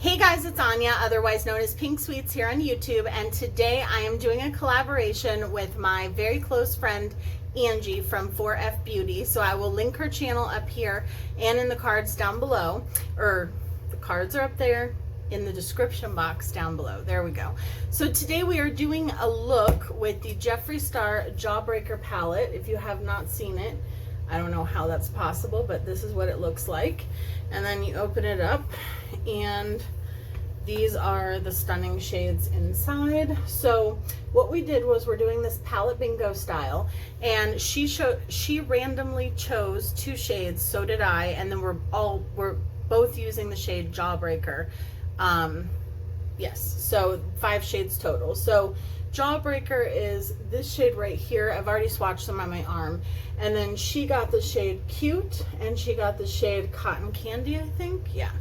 Hey guys, it's Anya, otherwise known as Pink Sweets here on YouTube, and today I am doing a collaboration with my very close friend Angie from 4F Beauty. So I will link her channel up here and in the cards down below, or the cards are up there in the description box down below. There we go. So today we are doing a look with the Jeffree Star Jawbreaker palette. If you have not seen it, I don't know how that's possible, but this is what it looks like. And then you open it up and these are the stunning shades inside. So what we did was we're doing this palette bingo style, and she randomly chose 2 shades, so did I, and then we're both using the shade Jawbreaker. Yes, so 5 shades total. So Jawbreaker is this shade right here. I've already swatched them on my arm. And then she got the shade Cute, and she got the shade Cotton Candy, I think. Yeah.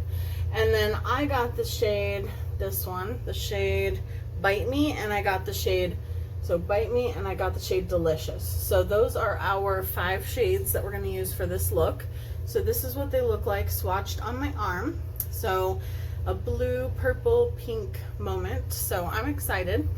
And then I got the shade, this one, the shade Bite Me, and I got the shade, so Bite Me, and I got the shade Delicious. So those are our 5 shades that we're going to use for this look. So this is what they look like swatched on my arm. So a blue, purple, pink moment. So I'm excited.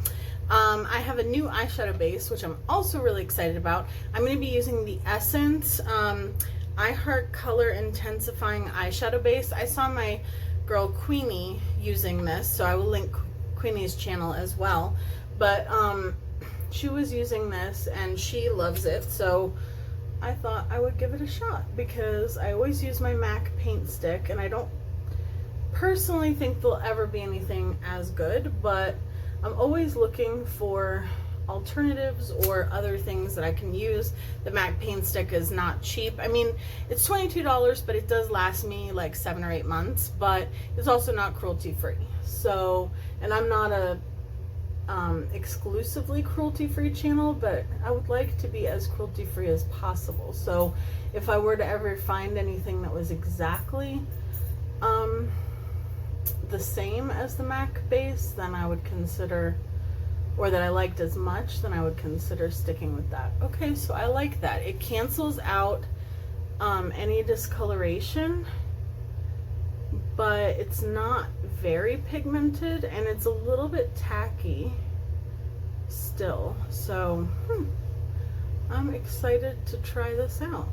I have a new eyeshadow base, which I'm also really excited about. I'm going to be using the Essence I Heart Color Intensifying Eyeshadow Base. I saw my girl Queenie using this, so I will link Queenie's channel as well. But she was using this and she loves it, so I thought I would give it a shot because I always use my MAC paint stick, and I don't personally think there'll ever be anything as good, but I'm always looking for alternatives or other things that I can use. The MAC paint stick is not cheap. I mean, it's $22, but it does last me like 7 or 8 months, but it's also not cruelty free. So, and I'm not a exclusively cruelty free channel, but I would like to be as cruelty free as possible. So if I were to ever find anything that was exactly the same as the MAC base, then I would consider, or that I liked as much, then I would consider sticking with that. Okay, so I like that. It cancels out any discoloration, but it's not very pigmented, and it's a little bit tacky still. So I'm excited to try this out.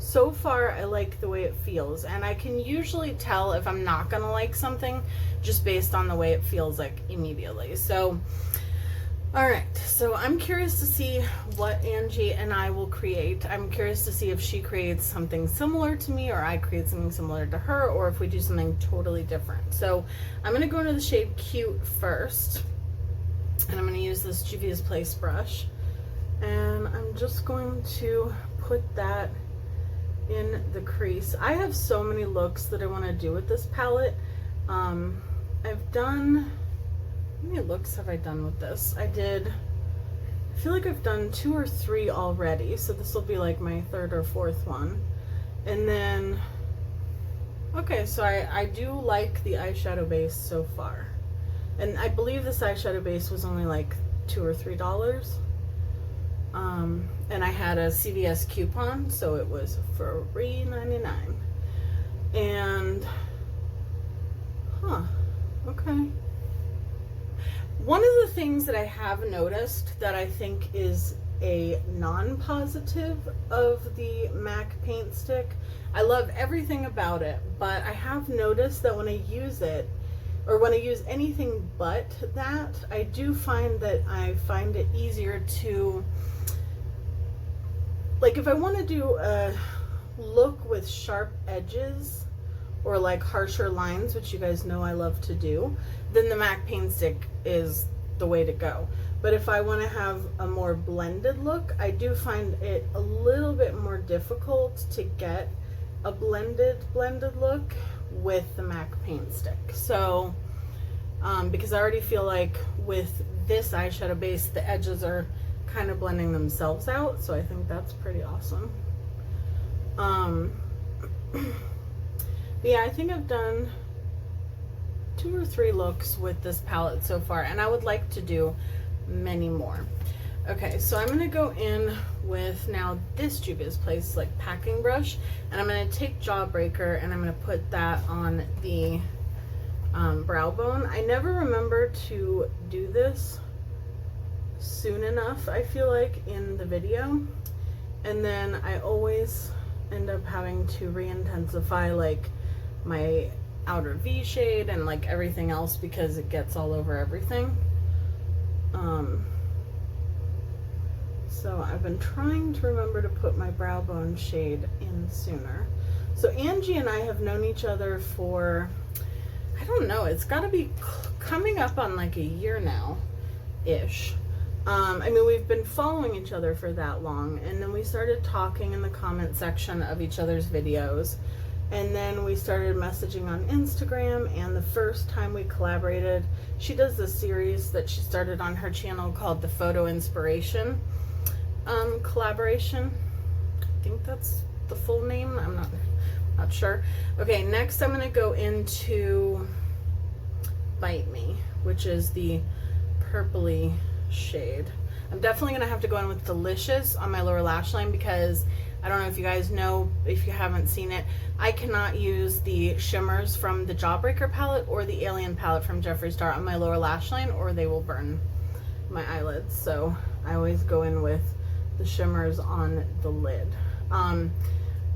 So far, I like the way it feels, and I can usually tell if I'm not gonna like something just based on the way it feels like immediately. So, all right, so I'm curious to see what Angie and I will create. I'm curious to see if she creates something similar to me, or I create something similar to her, or if we do something totally different. So I'm gonna go into the shade Cute first, and I'm gonna use this Juvia's Place brush, and I'm just going to put that in the crease. I have so many looks that I want to do with this palette. I've done, how many looks have I done with this? I feel like I've done 2 or 3 already, so this will be like my 3rd or 4th one. And then, okay, so I do like the eyeshadow base so far. And I believe this eyeshadow base was only like $2 or $3. And I had a CVS coupon, so it was free $3.99. And okay. One of the things that I have noticed that I think is a non-positive of the MAC paint stick, I love everything about it, but I have noticed that when I use it, or when I use anything but that, I do find that I find it easier to, like, if I want to do a look with sharp edges or like harsher lines, which you guys know I love to do, then the MAC paint stick is the way to go. But if I want to have a more blended look, I do find it a little bit more difficult to get a blended look with the MAC paint stick. So because I already feel like with this eyeshadow base, the edges are kind of blending themselves out, so I think that's pretty awesome. But yeah, I think I've done 2 or 3 looks with this palette so far, and I would like to do many more. Okay, so I'm going to go in with now this Juvia's Place like packing brush, and I'm going to take Jawbreaker and I'm going to put that on the brow bone. I never remember to do this soon enough, I feel like, in the video, and then I always end up having to re-intensify like my outer V shade and like everything else because it gets all over everything. So I've been trying to remember to put my brow bone shade in sooner. So Angie and I have known each other for, I don't know, it's got to be coming up on like a year now ish. I mean, we've been following each other for that long, and then we started talking in the comment section of each other's videos, and then we started messaging on Instagram. And the first time we collaborated, she does this series that she started on her channel called the Photo Inspiration collaboration. I think that's the full name. I'm not sure. Okay, next I'm gonna go into Bite Me, which is the purpley shade. I'm definitely gonna have to go in with Delicious on my lower lash line because I don't know if you guys know, if you haven't seen it, I cannot use the shimmers from the Jawbreaker palette or the Alien palette from Jeffree Star on my lower lash line, or they will burn my eyelids. So I always go in with the shimmers on the lid.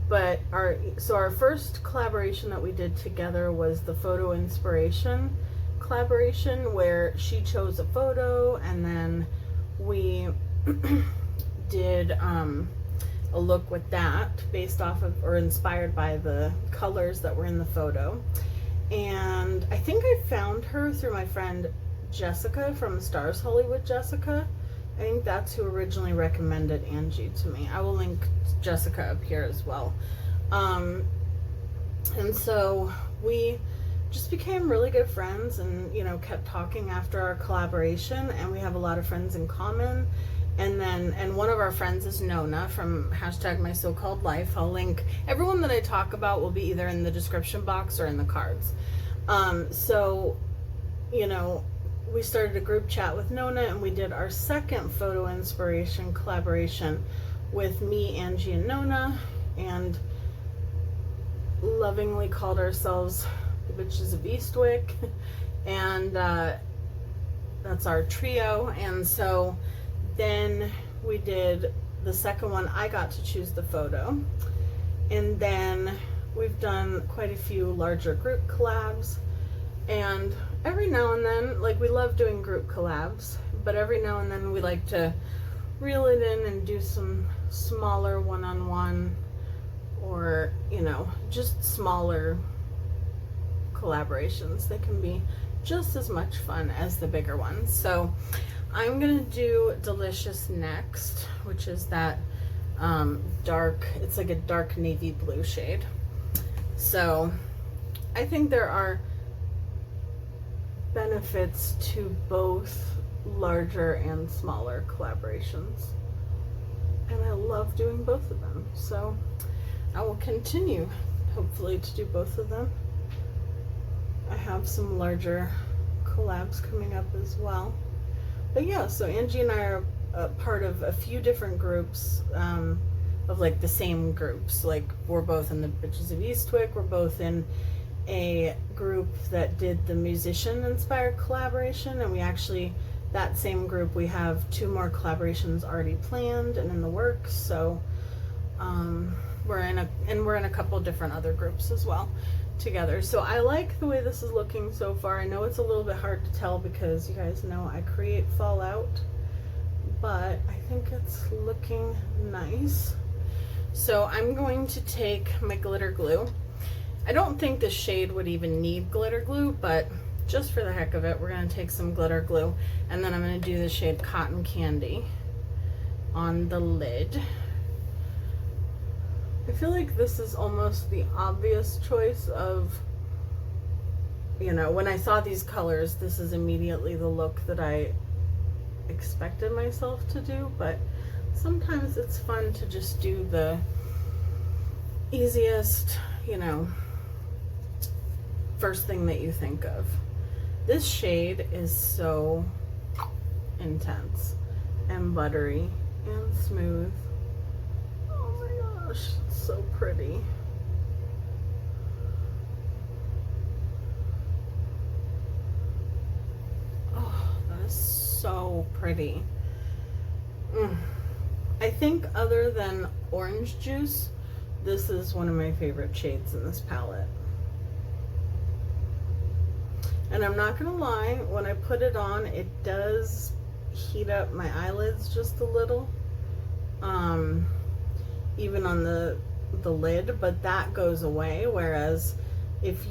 But our first collaboration that we did together was the Photo Inspiration collaboration, where she chose a photo and then we did a look with that based off of or inspired by the colors that were in the photo. And I think I found her through my friend Jessica from Stars Hollywood Jessica. I think that's who originally recommended Angie to me. I will link Jessica up here as well. And so we just became really good friends, and you know, kept talking after our collaboration, and we have a lot of friends in common. And one of our friends is Nona from #MySoCalledLife. I'll link everyone that I talk about will be either in the description box or in the cards. So you know, we started a group chat with Nona, and we did our second Photo Inspiration collaboration with me, Angie, and Nona, and lovingly called ourselves the Bitches of Eastwick. And that's our trio. And so then we did the second one. I got to choose the photo, and then we've done quite a few larger group collabs. And every now and then, like, we love doing group collabs, but every now and then we like to reel it in and do some smaller one-on-one, or you know, just smaller collaborations. They can be just as much fun as the bigger ones. So I'm gonna do Delicious next, which is that dark, it's like a dark navy blue shade. So I think there are benefits to both larger and smaller collaborations, and I love doing both of them. So I will continue, hopefully, to do both of them. I have some larger collabs coming up as well. But yeah, so Angie and I are a part of a few different groups, of like the same groups. Like, we're both in the Bitches of Eastwick, we're both in a group that did the musician inspired collaboration, and we actually, that same group, we have 2 more collaborations already planned and in the works. So we're in a couple different other groups as well together. So I like the way this is looking so far. I know it's a little bit hard to tell because you guys know I create fallout, but I think it's looking nice. So I'm going to take my glitter glue. I don't think this shade would even need glitter glue, but just for the heck of it, we're going to take some glitter glue, and then I'm going to do the shade Cotton Candy on the lid. I feel like this is almost the obvious choice of, you know, when I saw these colors, this is immediately the look that I expected myself to do, but sometimes it's fun to just do the easiest, you know, first thing that you think of. This shade is so intense and buttery and smooth. Oh my gosh, it's so pretty. so pretty. I think other than orange juice, this is one of my favorite shades in this palette. And I'm not gonna lie, when I put it on, it does heat up my eyelids just a little. Even on the lid, but that goes away. Whereas if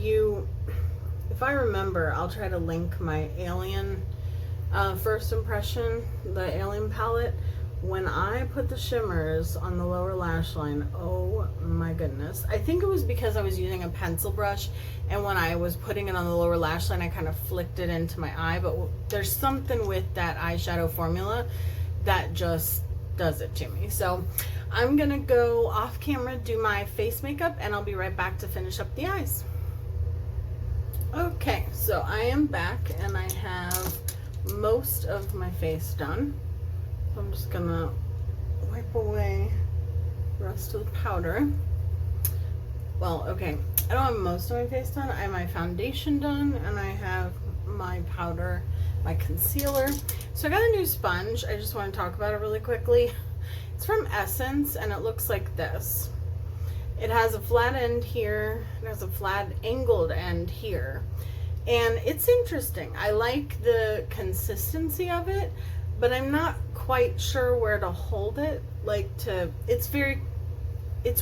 I remember, I'll try to link my Alien first impression, the Alien palette. When I put the shimmers on the lower lash line, oh my goodness. I think it was because I was using a pencil brush, and when I was putting it on the lower lash line, I kind of flicked it into my eye, but there's something with that eyeshadow formula that just does it to me. So I'm gonna go off camera, do my face makeup, and I'll be right back to finish up the eyes. Okay, so I am back and I have most of my face done. So I'm just gonna wipe away the rest of the powder. Well, okay, I don't have most of my face done. I have my foundation done, and I have my powder, my concealer. So I got a new sponge. I just want to talk about it really quickly. It's from Essence, and it looks like this. It has a flat end here. It has a flat angled end here. And it's interesting. I like the consistency of it, but I'm not quite sure where to hold it. It's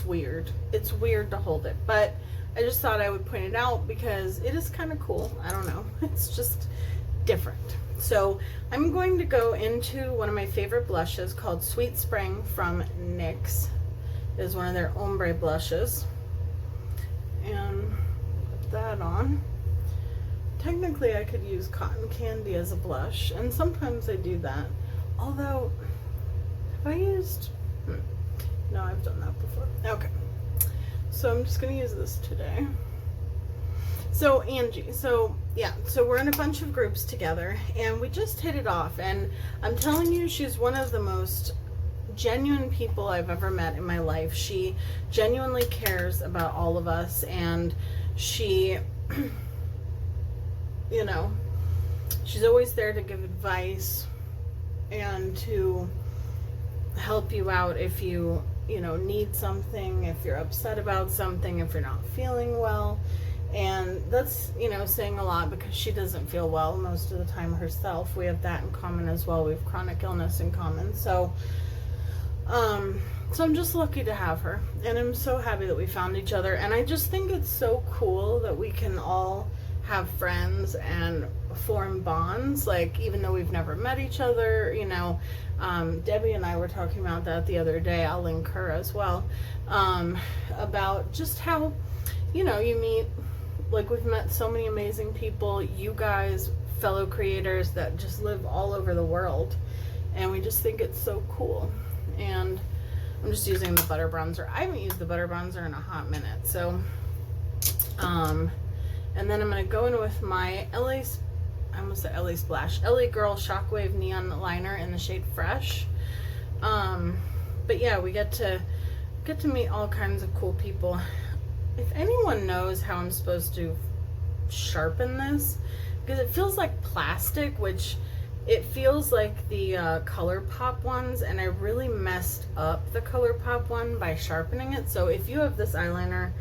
weird. It's weird to hold it, but I just thought I would point it out because it is kind of cool. I don't know. It's just different. So I'm going to go into one of my favorite blushes called Sweet Spring from NYX. It is one of their ombre blushes. And put that on. Technically, I could use Cotton Candy as a blush, and sometimes I do that. Although, have I used... No, I've done that before. Okay. So I'm just going to use this today. So Angie, so we're in a bunch of groups together, and we just hit it off, and I'm telling you, she's one of the most genuine people I've ever met in my life. She genuinely cares about all of us, and she, you know, she's always there to give advice and to help you out if you need something, if you're upset about something, if you're not feeling well. And that's, saying a lot because she doesn't feel well most of the time herself. We have that in common as well. We have chronic illness in common. So I'm just lucky to have her, and I'm so happy that we found each other. And I just think it's so cool that we can all have friends and form bonds, like, even though we've never met each other. Debbie and I were talking about that the other day. I'll link her as well, about just how, you meet, like, we've met so many amazing people, you guys, fellow creators that just live all over the world, and we just think it's so cool. And I'm just using the butter bronzer. I haven't used the butter bronzer in a hot minute. So, and then I'm going to go in with my LA Girl Shockwave Neon Liner in the shade Fresh. But yeah, we get to meet all kinds of cool people. If anyone knows how I'm supposed to sharpen this, because it feels like plastic, which it feels like the ColourPop ones, and I really messed up the ColourPop one by sharpening it. So if you have this eyeliner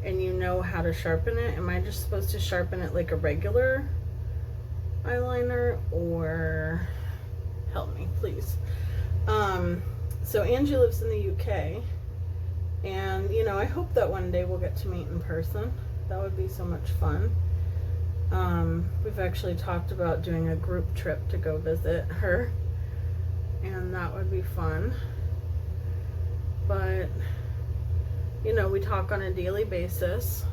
and you know how to sharpen it, am I just supposed to sharpen it like a regular eyeliner, or help me please? So Angie lives in the UK, and I hope that one day we'll get to meet in person. That would be so much fun. We've actually talked about doing a group trip to go visit her, and that would be fun. But we talk on a daily basis,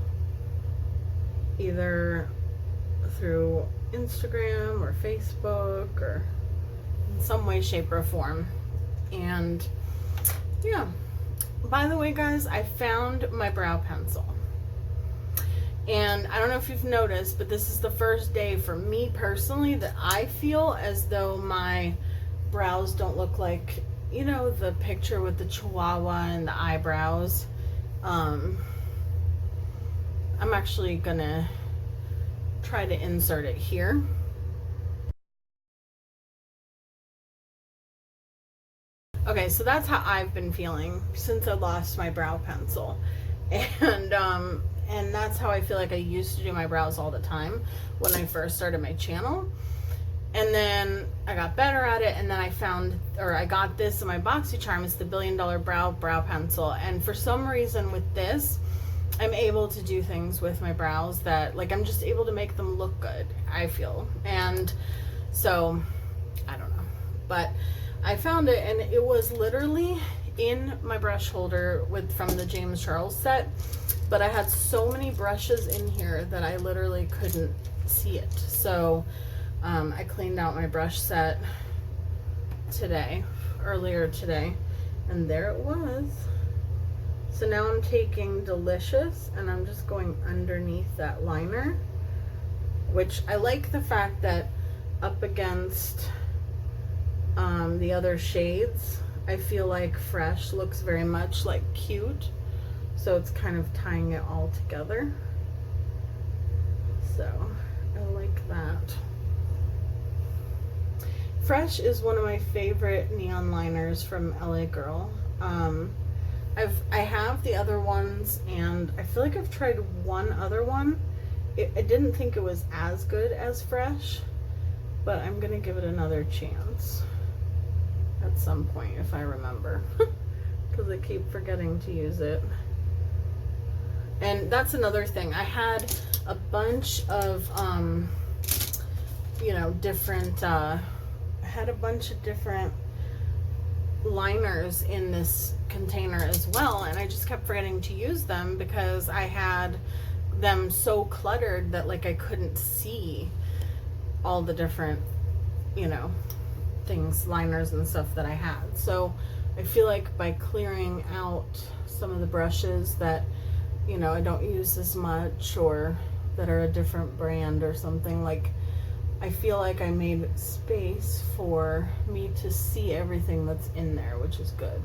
either through Instagram or Facebook or in some way, shape, or form. And yeah, by the way, guys, I found my brow pencil. And I don't know if you've noticed, but this is the first day for me personally that I feel as though my brows don't look like, the picture with the chihuahua and the eyebrows. I'm actually gonna try to insert it here. Okay, so that's how I've been feeling since I lost my brow pencil. And that's how I feel like I used to do my brows all the time when I first started my channel. And then I got better at it, and then I got this in my BoxyCharm. It's the $1 Billion Brow Pencil. And for some reason with this, I'm able to do things with my brows that, like, I'm just able to make them look good, I feel. And so, I don't know. But I found it, and it was literally in my brush holder from the James Charles set. But I had so many brushes in here that I literally couldn't see it. So I cleaned out my brush set earlier today, and there it was. So now I'm taking Delicious and I'm just going underneath that liner, which I like the fact that up against the other shades, I feel like Fresh looks very much like Cute. So it's kind of tying it all together. So I like that. Fresh is one of my favorite neon liners from LA Girl. I have the other ones, and I feel like I've tried one other one. I didn't think it was as good as Fresh, but I'm gonna give it another chance at some point if I remember, because I keep forgetting to use it. And that's another thing. I had a bunch of different liners in this container as well, and I just kept forgetting to use them because I had them so cluttered that, like, I couldn't see all the different things, liners and stuff that I had. So I feel like by clearing out some of the brushes that I don't use as much, or that are a different brand or something, like, I feel like I made space for me to see everything that's in there, which is good.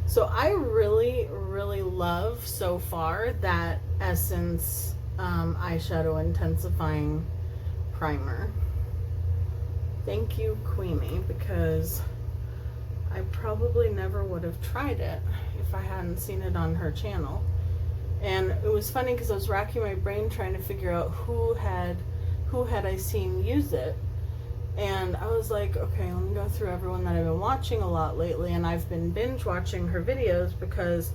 So I really, really love so far that Essence eyeshadow intensifying primer. Thank you, Queenie, because I probably never would have tried it if I hadn't seen it on her channel. And it was funny because I was racking my brain trying to figure out who had I seen use it. And I was like, okay, let me go through everyone that I've been watching a lot lately. And I've been binge watching her videos because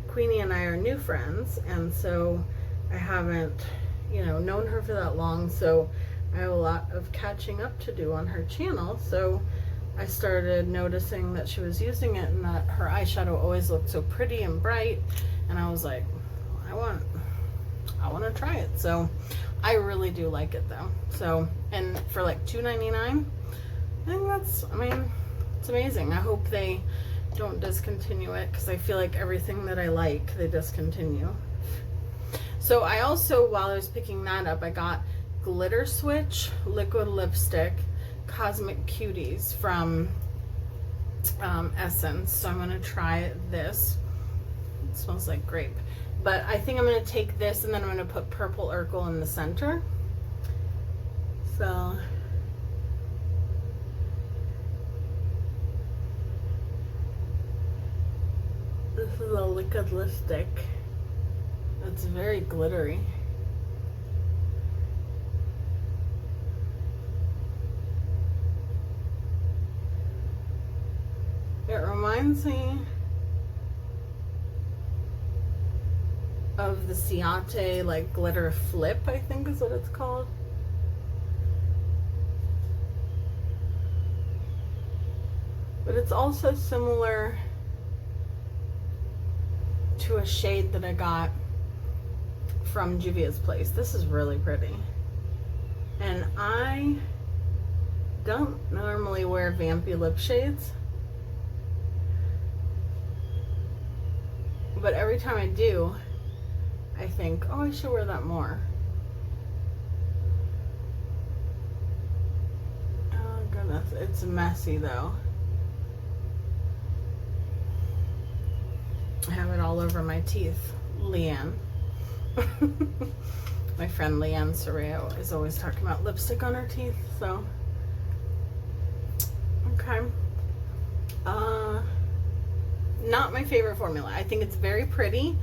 Queenie and I are new friends, and so I haven't known her for that long, so I have a lot of catching up to do on her channel. So I started noticing that she was using it and that her eyeshadow always looked so pretty and bright, and I was like, I want to try it. So I really do like it though. So, and for like $2.99, I think it's amazing. I hope they don't discontinue it, because I feel like everything that I like, they discontinue. So I also, while I was picking that up, I got Glitter Switch liquid lipstick Cosmic Cuties from Essence. So I'm going to try this. It smells like grape. But I think I'm going to take this and then I'm going to put Purple Urkel in the center. So this is a liquid lipstick. It's very glittery. It reminds me of the Ciate, like, glitter flip, I think is what it's called. But it's also similar to a shade that I got from Juvia's Place. This is really pretty. And I don't normally wear vampy lip shades, but every time I do, I think, oh, I should wear that more. Oh goodness, it's messy though. I have it all over my teeth. Leanne. My friend Leanne Sorreo is always talking about lipstick on her teeth, so. Okay. Not my favorite formula. I think it's very pretty,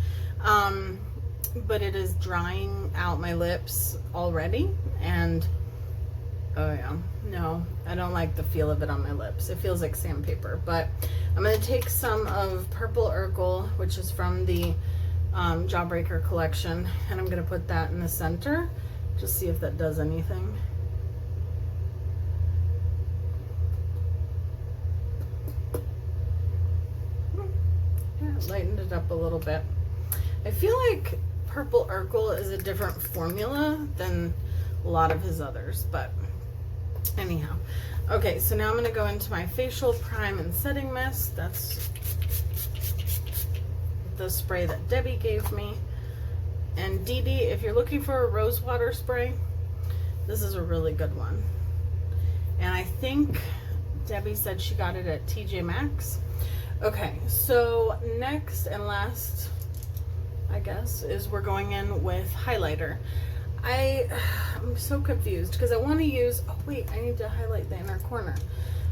but it is drying out my lips already, and oh yeah, no, I don't like the feel of it on my lips. It feels like sandpaper. But I'm going to take some of Purple Urkel, which is from the Jawbreaker collection, and I'm going to put that in the center, just see if that does anything. Yeah, it lightened it up a little bit. I feel like Purple Urkel is a different formula than a lot of his others, but anyhow. Okay, so now I'm going to go into my facial prime and setting mist. That's the spray that Debbie gave me. And Dee Dee, if you're looking for a rose water spray, this is a really good one. And I think Debbie said she got it at TJ Maxx. Okay, so next and last, I guess, is we're going in with highlighter. I'm so confused because I want to use, oh wait, I need to highlight the inner corner.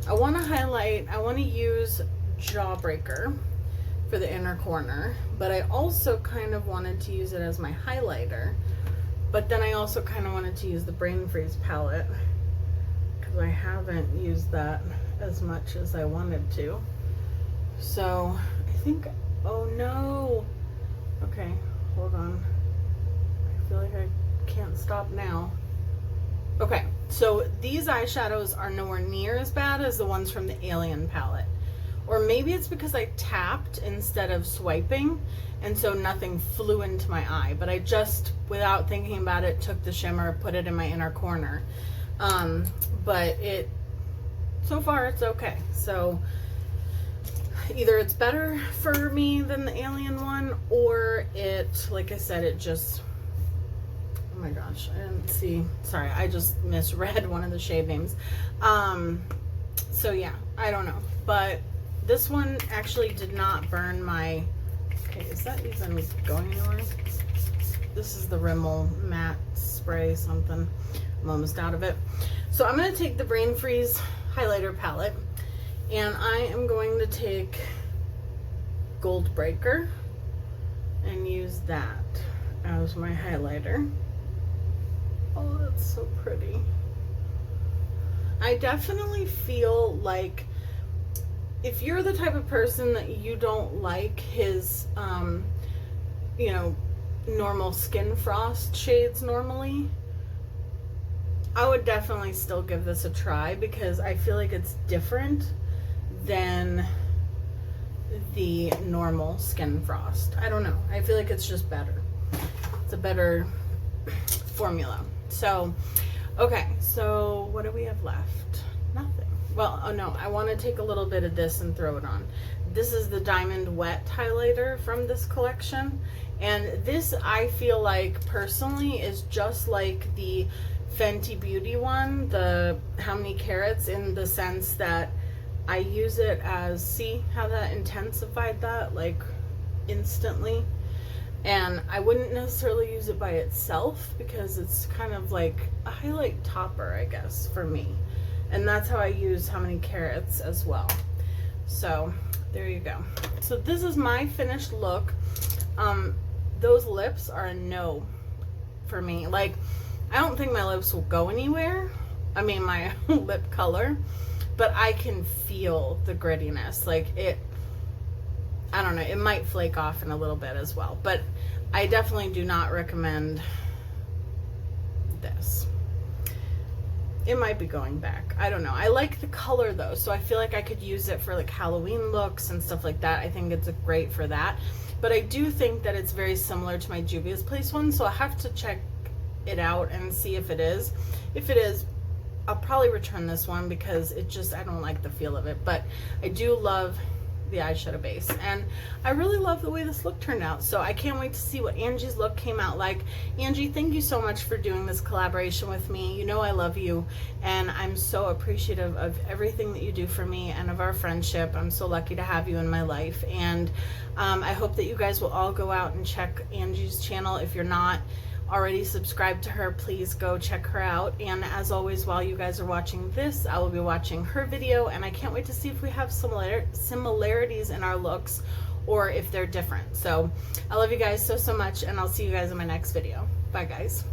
I want to use Jawbreaker for the inner corner, but I also kind of wanted to use it as my highlighter, but then I also kind of wanted to use the Brain Freeze palette because I haven't used that as much as I wanted to. So I think, oh no, okay, hold on, I feel like I can't stop now. Okay, so these eyeshadows are nowhere near as bad as the ones from the Alien palette. Or maybe it's because I tapped instead of swiping, and so nothing flew into my eye. But I just, without thinking about it, took the shimmer, put it in my inner corner. But so far it's okay. So either it's better for me than the Alien one, or it, like I said, it just, oh my gosh, I didn't see, sorry, I just misread one of the shade names. So yeah, I don't know, but this one actually did not burn my, okay, is that even going anywhere? This is the Rimmel matte spray something. I'm almost out of it. So I'm going to take the Brain Freeze highlighter palette, and I am going to take Jawbreaker and use that as my highlighter. Oh, that's so pretty. I definitely feel like if you're the type of person that you don't like his, you know, normal skin frost shades normally, I would definitely still give this a try because I feel like it's different than the normal skin frost. I don't know. I feel like it's just better. It's a better formula. So, okay, so what do we have left? Nothing. Well, oh no, I want to take a little bit of this and throw it on. This is the Diamond Wet highlighter from this collection. And this, I feel like, personally, is just like the Fenty Beauty one, the How Many Carats, in the sense that I use it as, see how that intensified that, like, instantly? And I wouldn't necessarily use it by itself because it's kind of like a highlight topper, I guess, for me. And that's how I use How Many Carats as well. So there you go. So this is my finished look. Those lips are a no for me. Like, I don't think my lips will go anywhere. I mean, my lip color, but I can feel the grittiness. Like, it, I don't know, it might flake off in a little bit as well, but I definitely do not recommend this. It might be going back. I don't know. I like the color though, so I feel like I could use it for like Halloween looks and stuff like that. I think it's great for that. But I do think that it's very similar to my Juvia's Place one, so I have to check it out and see if it is. If it is, I'll probably return this one because it just, I don't like the feel of it. But I do love the eyeshadow base, and I really love the way this look turned out, so I can't wait to see what Angie's look came out like. Angie, thank you so much for doing this collaboration with me. You know I love you, and I'm so appreciative of everything that you do for me and of our friendship. I'm so lucky to have you in my life, and I hope that you guys will all go out and check Angie's channel if you're not already subscribed to her, please go check her out. And as always, while you guys are watching this, I will be watching her video, and I can't wait to see if we have similarities in our looks or if they're different. So I love you guys so much, and I'll see you guys in my next video. Bye guys.